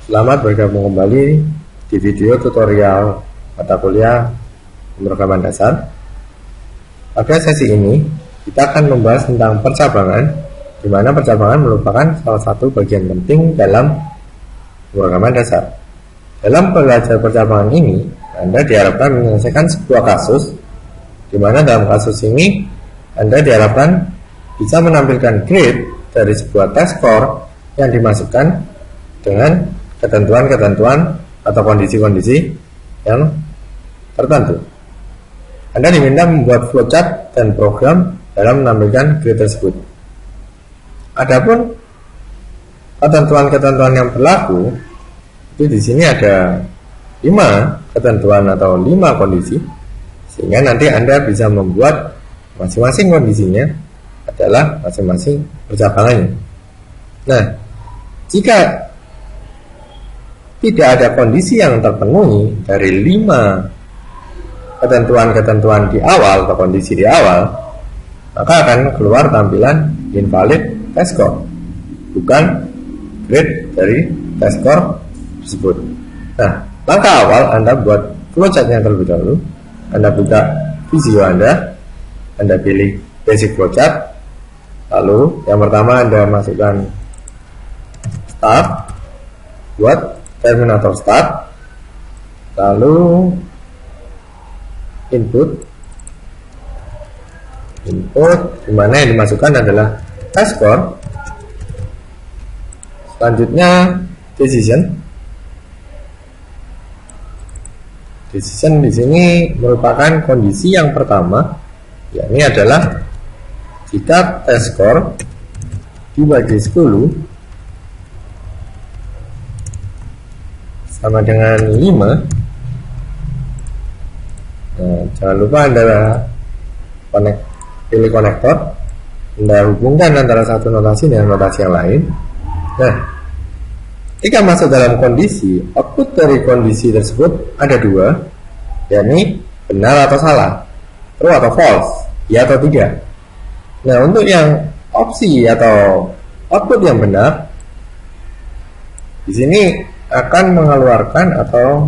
Selamat bergabung kembali di video tutorial mata kuliah pemrograman dasar. Pada sesi ini, kita akan membahas tentang percabangan, di mana percabangan merupakan salah satu bagian penting dalam pemrograman dasar. Dalam belajar percabangan ini, Anda diharapkan menyelesaikan sebuah kasus, di mana dalam kasus ini Anda diharapkan bisa menampilkan grade dari sebuah test score yang dimasukkan dengan ketentuan-ketentuan atau kondisi-kondisi yang tertentu. Anda diminta membuat flowchart dan program dalam menampilkan grade tersebut. Adapun ketentuan-ketentuan yang berlaku, itu di sini ada 5 ketentuan atau 5 kondisi, sehingga nanti Anda bisa membuat masing-masing kondisinya adalah masing-masing percabangannya. Nah, jika tidak ada kondisi yang terpenuhi dari 5 ketentuan-ketentuan di awal atau kondisi di awal, maka akan keluar tampilan invalid test score, bukan grade dari test score tersebut. Nah, langkah awal Anda buat flowchartnya terlebih dahulu. Anda buka Visio Anda pilih basic flowchart. Lalu yang pertama Anda masukkan start, buat terminator start, lalu input dimana yang dimasukkan adalah test score. Selanjutnya decision di sini merupakan kondisi yang pertama, yakni adalah jika test score dibagi 10 sama dengan 5. Nah, jangan lupa Anda pilih konektor, Anda hubungkan antara satu notasi dengan notasi yang lain. Nah, jika masuk dalam kondisi, output dari kondisi tersebut ada 2, yakni benar atau salah, true atau false, ya atau tidak. Nah, untuk yang opsi atau output yang benar, di sini akan mengeluarkan atau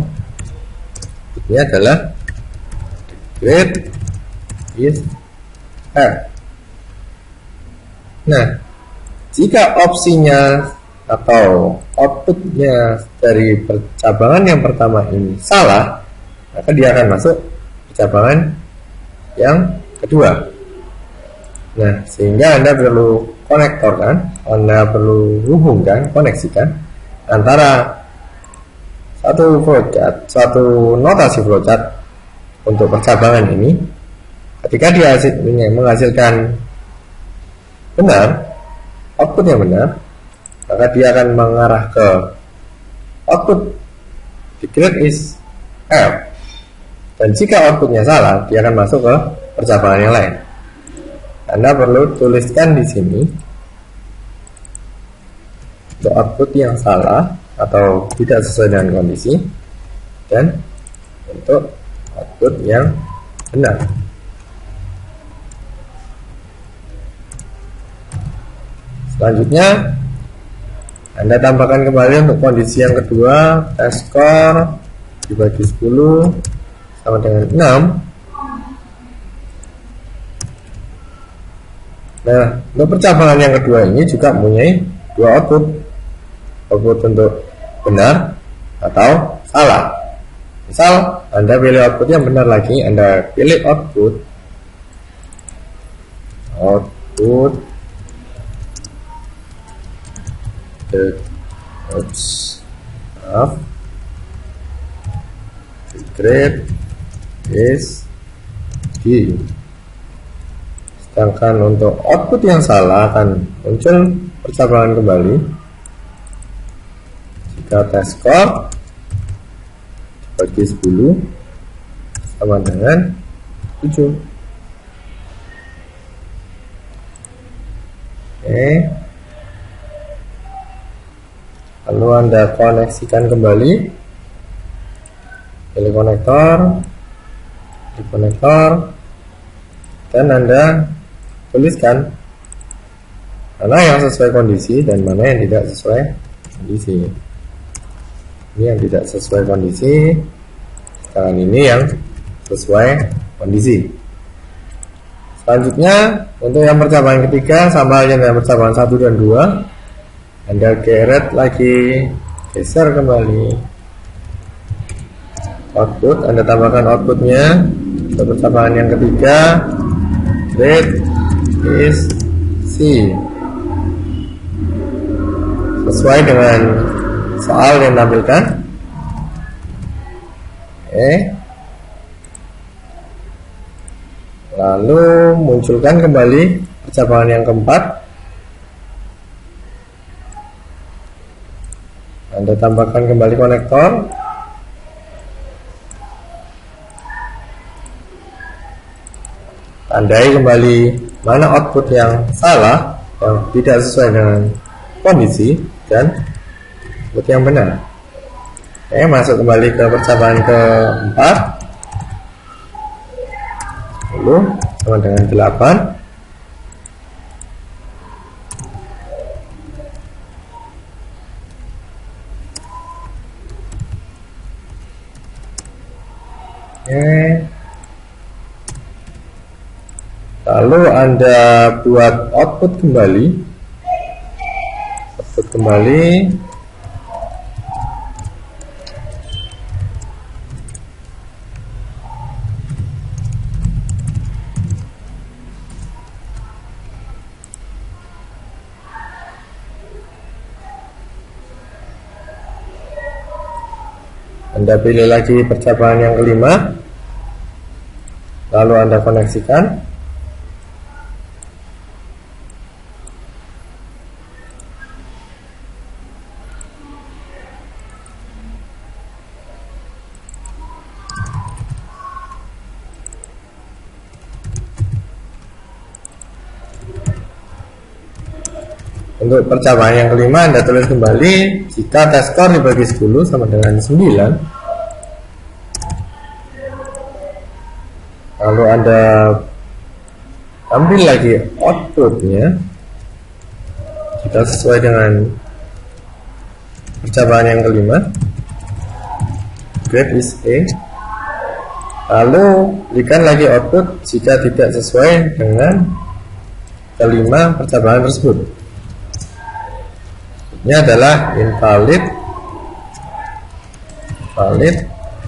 ini adalah grade is F. Nah, jika opsinya atau outputnya dari percabangan yang pertama ini salah, maka dia akan masuk percabangan yang kedua. Nah, sehingga Anda perlu konektorkan, Anda perlu hubungkan, koneksikan antara satu notasi flowchart untuk percabangan ini. Ketika dia menghasilkan benar, output yang benar, maka dia akan mengarah ke output the grade is F. Dan jika outputnya salah, dia akan masuk ke percabangan yang lain. Anda perlu tuliskan di sini untuk output yang salah atau tidak sesuai dengan kondisi, dan untuk output yang benar. Selanjutnya Anda tambahkan kembali untuk kondisi yang kedua, test score dibagi 10 sama dengan 6. Nah, untuk percabangan yang kedua ini juga mempunyai 2 output untuk benar atau salah. Misal Anda pilih output yang benar lagi, Anda pilih output the grade is D. Sedangkan untuk output yang salah akan muncul percabangan kembali. Jika test score dibagi 10 sama dengan 7. Oke. Lalu Anda koneksikan kembali, pilih konektor, dan Anda tuliskan mana yang sesuai kondisi dan mana yang tidak sesuai kondisi. Ini yang tidak sesuai kondisi, sedangkan ini yang sesuai kondisi. Selanjutnya untuk yang percobaan ketiga sama halnya dengan percobaan 1 dan 2, Anda geret lagi, geser kembali output, Anda tambahkan outputnya untuk percobaan yang ketiga, grade is C, sesuai dengan soal yang ditampilkan. Lalu munculkan kembali percobaan yang keempat, Anda tambahkan kembali konektor, tandai kembali mana output yang salah, yang tidak sesuai dengan kondisi, dan output yang benar. Masuk kembali ke percobaan keempat, 10 sama dengan 8. Lalu Anda buat output kembali, Anda pilih lagi percobaan yang kelima, lalu Anda koneksikan. Untuk percobaan yang kelima, Anda tulis kembali jika test score dibagi 10 sama dengan 9. Lalu Anda ambil lagi outputnya jika sesuai dengan percobaan yang kelima, grade is A. Lalu berikan lagi output jika tidak sesuai dengan kelima percobaan tersebut. Ini adalah invalid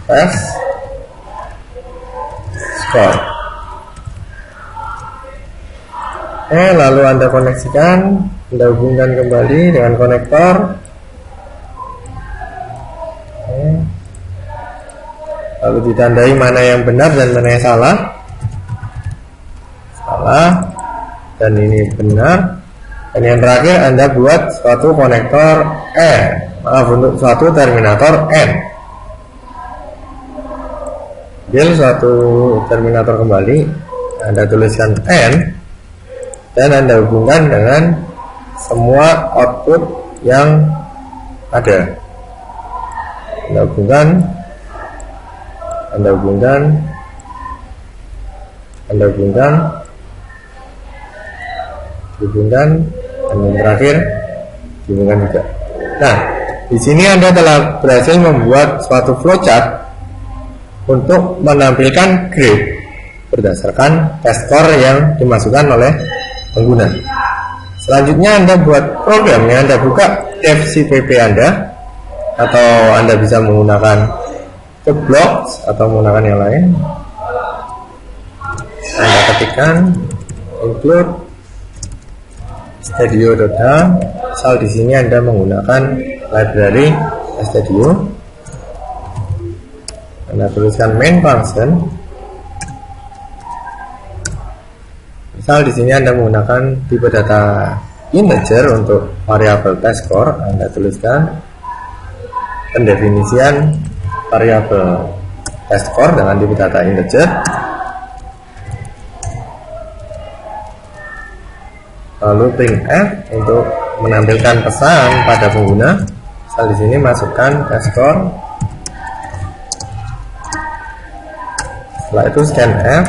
test score. Lalu Anda koneksikan, Anda hubungkan kembali dengan konektor. Lalu ditandai mana yang benar dan mana yang salah. Dan ini benar. Dan yang terakhir Anda buat suatu konektor untuk suatu terminator N. Ambil suatu terminator kembali, Anda tuliskan N, dan Anda hubungkan dengan semua output yang ada. Anda hubungkan, dan yang terakhir dihubungkan juga. Nah, di sini Anda telah berhasil membuat suatu flowchart untuk menampilkan grade berdasarkan test score yang dimasukkan oleh pengguna. Selanjutnya Anda buat programnya, Anda buka dev CPP Anda, atau Anda bisa menggunakan Codeblogs atau menggunakan yang lain. Anda ketikkan include studio.h. Misal di sini Anda menggunakan library studio. Anda tuliskan main function. Misal di sini Anda menggunakan tipe data integer untuk variabel test score. Anda tuliskan pendefinisian variabel test score dengan tipe data integer. Lalu printf untuk menampilkan pesan pada pengguna. Misal di sini masukkan test score. Setelah itu scanf.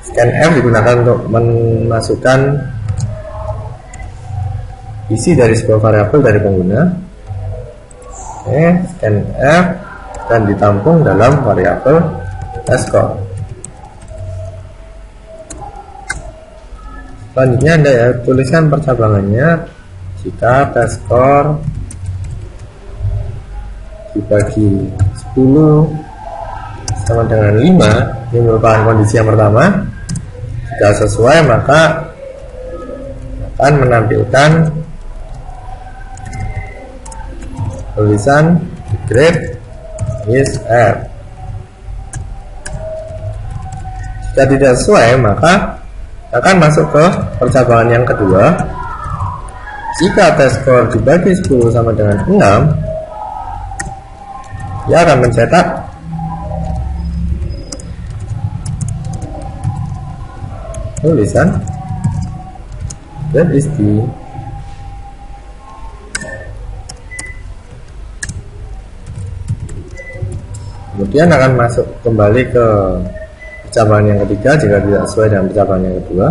Scanf digunakan untuk memasukkan isi dari sebuah variabel dari pengguna. Oke, scanf dan ditampung dalam variabel test_score. Selanjutnya Anda ya tuliskan percabangannya. Jika test_score dibagi 10 sama dengan 5, ini merupakan kondisi yang pertama. Jika sesuai maka akan menampilkan tulisan grade is F. Jika tidak sesuai maka akan masuk ke percabangan yang kedua. Jika test_score dibagi 10 sama dengan 6, dia akan mencetak tulisan grade is D. Kemudian akan masuk kembali ke percabangan yang ketiga jika tidak sesuai dengan percabangan yang kedua.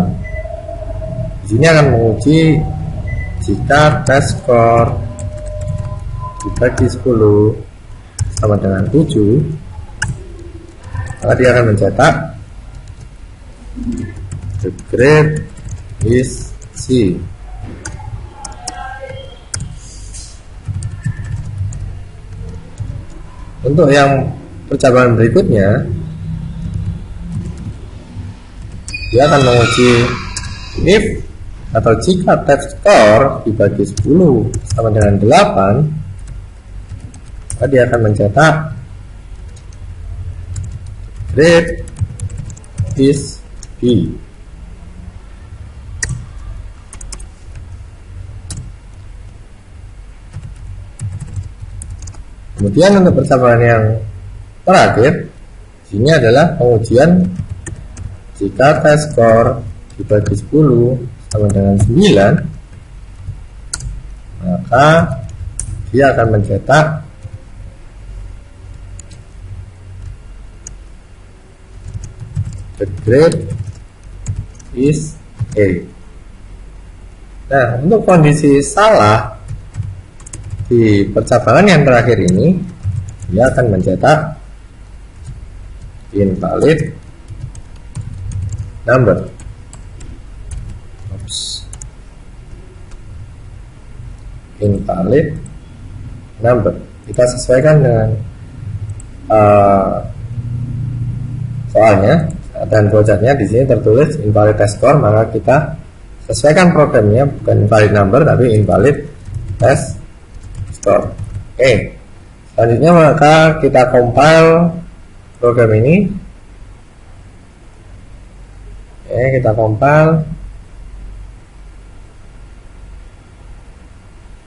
Di sini akan menguji jika test_score dibagi 10 sama dengan 7, maka dia akan mencetak the grade is C. Untuk yang percabangan berikutnya, dia akan menguji if atau jika test_score dibagi 10 sama dengan 8, maka dia akan mencetak grade is B. Kemudian untuk percabangan yang terakhir, ini adalah pengujian jika test_score dibagi 10 sama dengan 9, maka dia akan mencetak the grade is A. Nah, untuk kondisi salah di percabangan yang terakhir ini, dia akan mencetak invalid number. Invalid number. Kita sesuaikan dengan soalnya dan flowchartnya. Di sini tertulis invalid test_score, maka kita sesuaikan programnya, bukan invalid number tapi invalid test_score. Oke. Selanjutnya maka kita compile program ini. Oke, kita compile.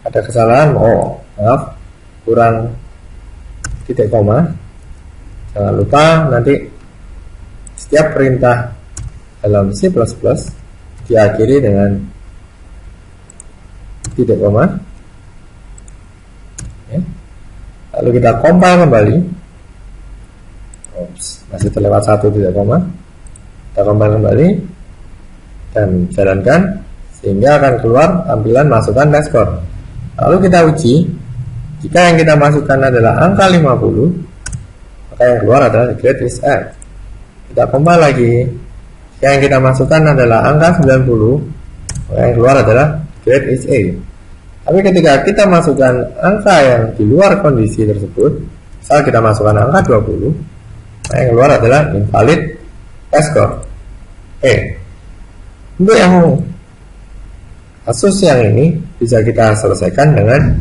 Ada kesalahan, maaf, kurang titik koma. Jangan lupa nanti setiap perintah dalam C++ diakhiri dengan titik koma. Oke. Lalu kita compile kembali. Masih terlewat satu titik koma. Kita compile kembali dan jalankan sehingga akan keluar tampilan masukkan test_score. Lalu kita uji, jika yang kita masukkan adalah angka 50, maka yang keluar adalah grade is F. Kita compile lagi, jika yang kita masukkan adalah angka 90, maka yang keluar adalah grade is A. Tapi ketika kita masukkan angka yang di luar kondisi tersebut, misal kita masukkan angka 20, maka yang keluar adalah invalid test_score. Untuk yang kasus yang ini bisa kita selesaikan dengan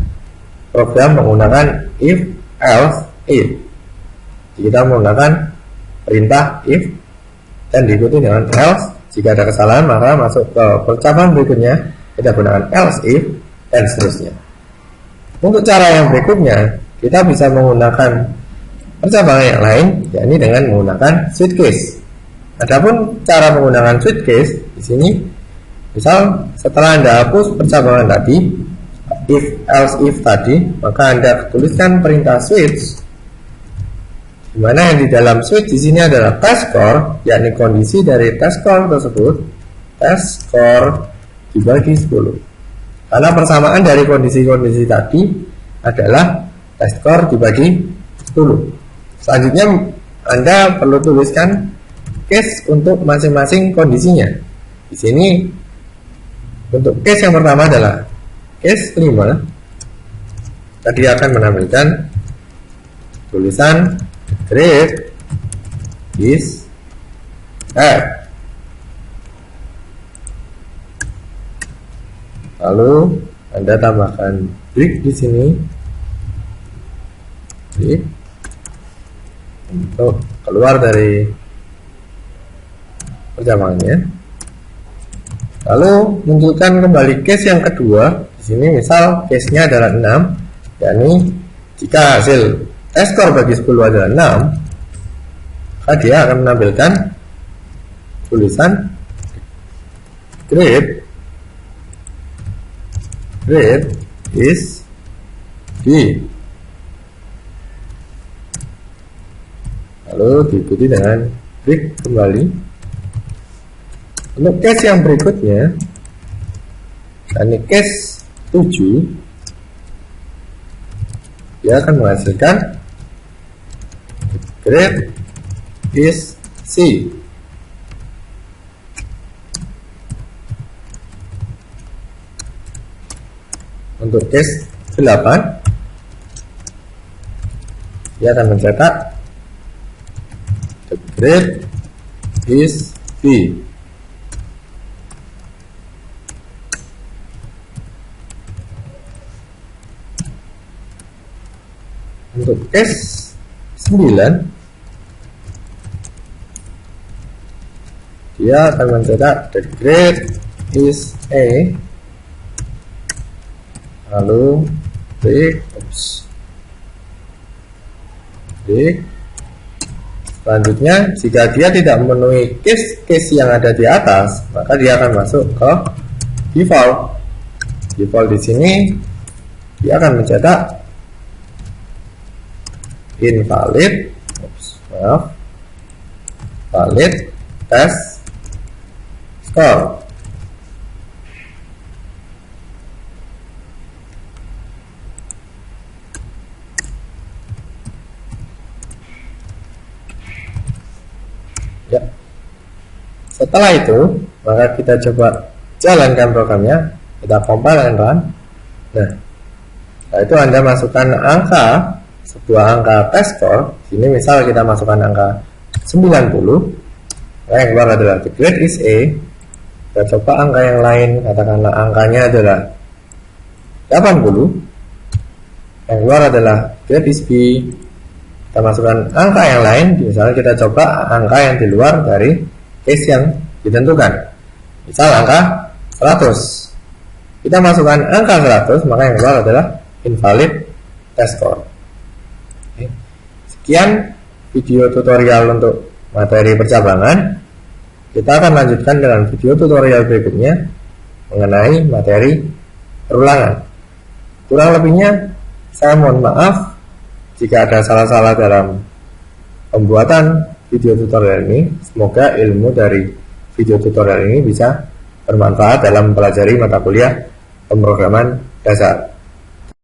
program menggunakan if, else, if. Kita menggunakan perintah if dan diikuti dengan else. Jika ada kesalahan maka masuk ke percabangan berikutnya, kita gunakan else if dan seterusnya. Untuk cara yang berikutnya, kita bisa menggunakan percabangan yang lain, yakni dengan menggunakan switch case. Adapun cara menggunakan switch case di sini, misal setelah Anda hapus percabangan tadi, if, else, if tadi, maka Anda tuliskan perintah switch, di mana yang di dalam switch di sini adalah test_score, yakni kondisi dari test_score tersebut, test_score dibagi 10. Karena persamaan dari kondisi-kondisi tadi adalah test score dibagi 10. Selanjutnya Anda perlu tuliskan case untuk masing-masing kondisinya. Di sini untuk case yang pertama adalah case 5. Tadi akan menampilkan tulisan grade is F. Lalu Anda tambahkan break di sini, break, untuk keluar dari percabangannya. Lalu munculkan kembali case yang kedua. Di sini misal case-nya adalah 6, yakni jika hasil test score bagi 10 adalah 6, maka dia akan menampilkan tulisan grade is D. Lalu diikuti dengan break kembali. Untuk case yang berikutnya, ini case 7, dia akan menghasilkan grade is C. Untuk case 8, dia akan mencetak the grade is B. Untuk case 9, dia akan mencetak the grade is A. Lalu break. Selanjutnya, jika dia tidak memenuhi case yang ada di atas, maka dia akan masuk ke default. Default di sini dia akan mencetak invalid, valid test score. Ya. Setelah itu, maka kita coba jalankan programnya, kita compile and run. Nah, setelah itu Anda masukkan angka, sebuah angka test score. Sini misal kita masukkan angka 90, yang keluar adalah the grade is A. Kita coba angka yang lain, katakanlah angkanya adalah 80, yang keluar adalah grade is B. Kita masukkan angka yang lain, misalnya kita coba angka yang di luar dari case yang ditentukan, misal angka 100. Kita masukkan angka 100, maka yang keluar adalah invalid test score. Oke. Sekian video tutorial untuk materi percabangan. Kita akan lanjutkan dengan video tutorial berikutnya mengenai materi perulangan. Kurang lebihnya saya mohon maaf jika ada salah-salah dalam pembuatan video tutorial ini. Semoga ilmu dari video tutorial ini bisa bermanfaat dalam mempelajari mata kuliah pemrograman dasar.